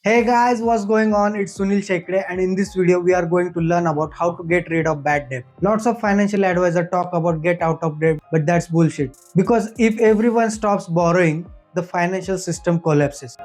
Hey guys, what's going on? It's Sunil Shekade, and in this video we are going to learn about how to get rid of bad debt. Lots of financial advisors talk about get out of debt, but that's bullshit. Because if everyone stops borrowing, the financial system collapses.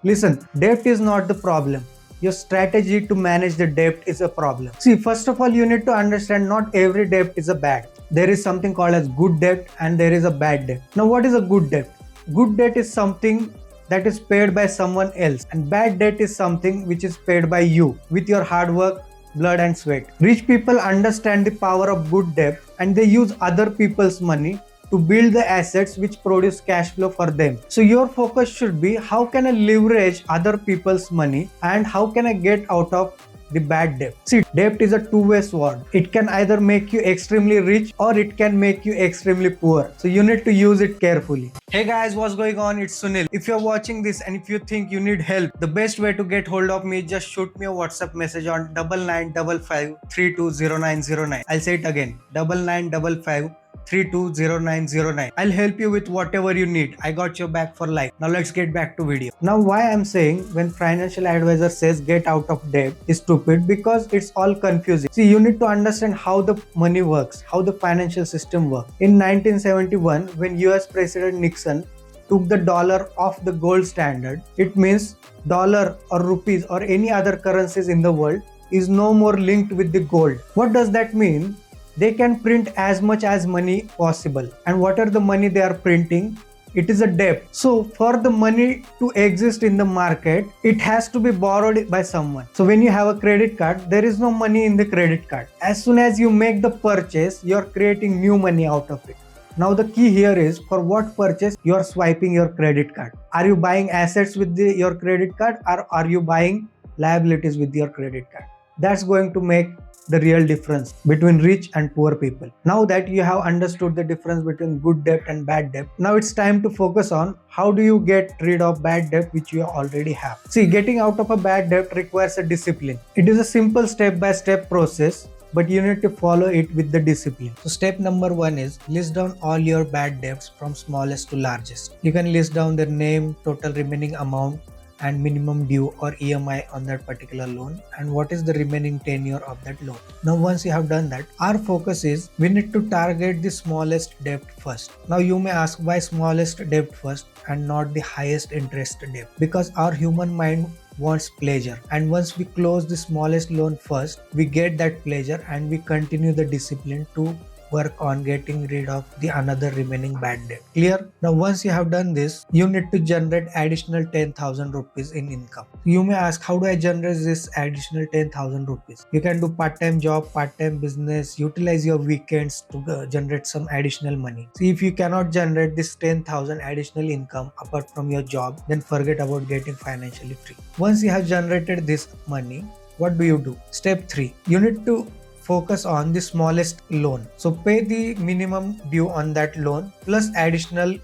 Listen, debt is not the problem. Your strategy to manage the debt is a problem. See, first of all, you need to understand not every debt is a bad. There is something called as good debt and there is a bad debt. Now, what is a good debt? Good debt is something that is paid by someone else, and bad debt is something which is paid by you with your hard work, blood and sweat. Rich people understand the power of good debt and they use other people's money to build the assets which produce cash flow for them. So your focus should be how can I leverage other people's money and how can I get out of the bad debt. See, debt is a two-way sword. It can either make you extremely rich or it can make you extremely poor. So you need to use it carefully. Hey guys, what's going on? It's Sunil. If you're watching this and if you think you need help, the best way to get hold of me is just shoot me a WhatsApp message on 9955320909. I'll say it again, 9955320909. I'll help you with whatever you need. I got your back for life. Now let's get back to video. Now why I'm saying when financial advisor says get out of debt is stupid, because it's all confusing. See, you need to understand how the money works, how the financial system works. In 1971, when US President Nixon took the dollar off the gold standard, it means dollar or rupees or any other currencies in the world is no more linked with the gold. What does that mean? They can print as much as money possible, and whatever the money they are printing, it is a debt. So for the money to exist in the market, it has to be borrowed by someone. So when you have a credit card, there is no money in the credit card. As soon as you make the purchase, you are creating new money out of it. Now the key here is for what purchase you are swiping your credit card. Are you buying assets with your credit card, or are you buying liabilities with your credit card? That's going to make the real difference between rich and poor people. Now that you have understood the difference between good debt and bad debt, now it's time to focus on how do you get rid of bad debt which you already have. See, getting out of a bad debt requires a discipline. It is a simple step-by-step process, but you need to follow it with the discipline. So step number 1 is list down all your bad debts from smallest to largest. You can list down their name, total remaining amount, and minimum due or EMI on that particular loan, and what is the remaining tenure of that loan. Now once you have done that, our focus is we need to target the smallest debt first. Now you may ask, why smallest debt first and not the highest interest debt? Because our human mind wants pleasure, and once we close the smallest loan first, we get that pleasure and we continue the discipline to work on getting rid of the another remaining bad debt. Clear? Now once you have done this, you need to generate additional 10,000 rupees in income. You may ask, how do I generate this additional 10,000 rupees? You can do part-time job, part-time business, utilize your weekends to generate some additional money. See, if you cannot generate this 10,000 additional income apart from your job, then forget about getting financially free. Once you have generated this money, what do you do? Step 3, you need to focus on the smallest loan. So pay the minimum due on that loan plus additionally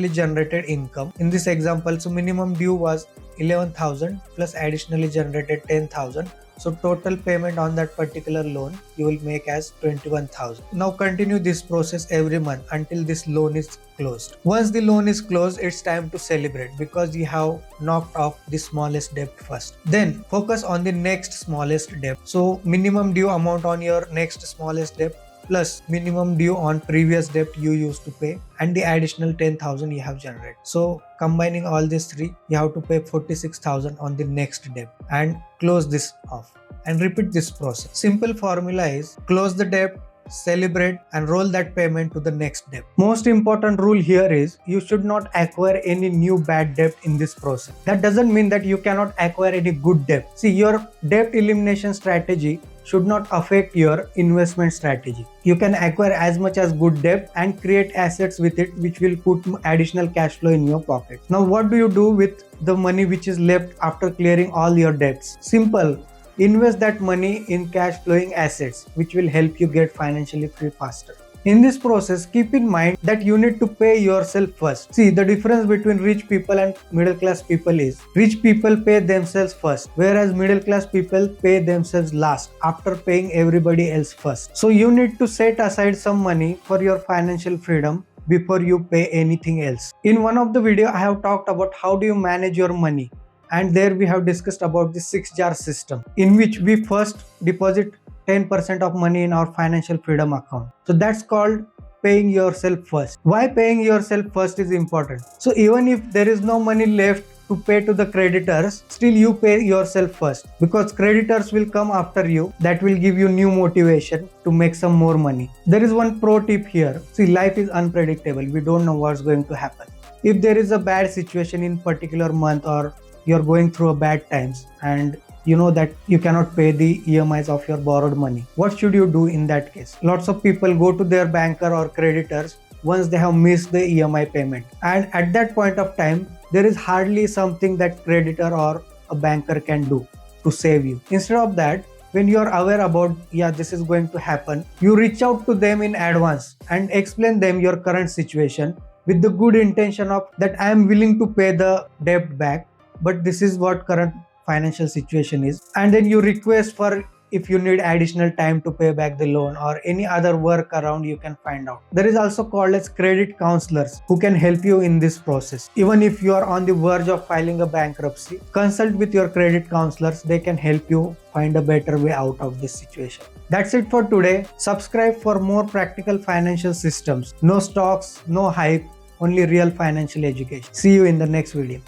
generated income. In this example, so minimum due was 11,000 plus additionally generated 10,000. So total payment on that particular loan you will make as 21,000. Now continue this process every month until this loan is closed. Once the loan is closed, it's time to celebrate because you have knocked off the smallest debt first. Then focus on the next smallest debt. So minimum due amount on your next smallest debt plus minimum due on previous debt you used to pay and the additional 10,000 you have generated. So combining all these three, you have to pay 46,000 on the next debt and close this off and repeat this process. Simple formula is close the debt, celebrate and roll that payment to the next debt. Most important rule here is you should not acquire any new bad debt in this process. That doesn't mean that you cannot acquire any good debt. See, your debt elimination strategy should not affect your investment strategy. You can acquire as much as good debt and create assets with it which will put additional cash flow in your pocket. Now what do you do with the money which is left after clearing all your debts? Simple. Invest that money in cash flowing assets which will help you get financially free faster. In this process, keep in mind that you need to pay yourself first. See, the difference between rich people and middle class people is rich people pay themselves first, whereas middle class people pay themselves last after paying everybody else first. So you need to set aside some money for your financial freedom before you pay anything else. In one of the video, I have talked about how do you manage your money, and there we have discussed about the 6 jar system, in which we first deposit 10% of money in our financial freedom account. So that's called paying yourself first. Why paying yourself first is important? So even if there is no money left to pay to the creditors, still you pay yourself first, because creditors will come after you. That will give you new motivation to make some more money. There is one pro tip here. See, life is unpredictable. We don't know what's going to happen. If there is a bad situation in particular month, or you're going through a bad times and you know that you cannot pay the EMIs of your borrowed money, what should you do in that case? Lots of people go to their banker or creditors once they have missed the EMI payment, and at that point of time there is hardly something that creditor or a banker can do to save you. Instead of that, when you are aware about this is going to happen, you reach out to them in advance and explain them your current situation with the good intention of that I am willing to pay the debt back, but this is what current financial situation is. And then you request for if you need additional time to pay back the loan or any other work around you can find out. There is also called as credit counselors who can help you in this process. Even if you are on the verge of filing a bankruptcy, consult with your credit counselors. They can help you find a better way out of this situation. That's it for today. Subscribe for more practical financial systems. No stocks, no hype, only real financial education. See you in the next video.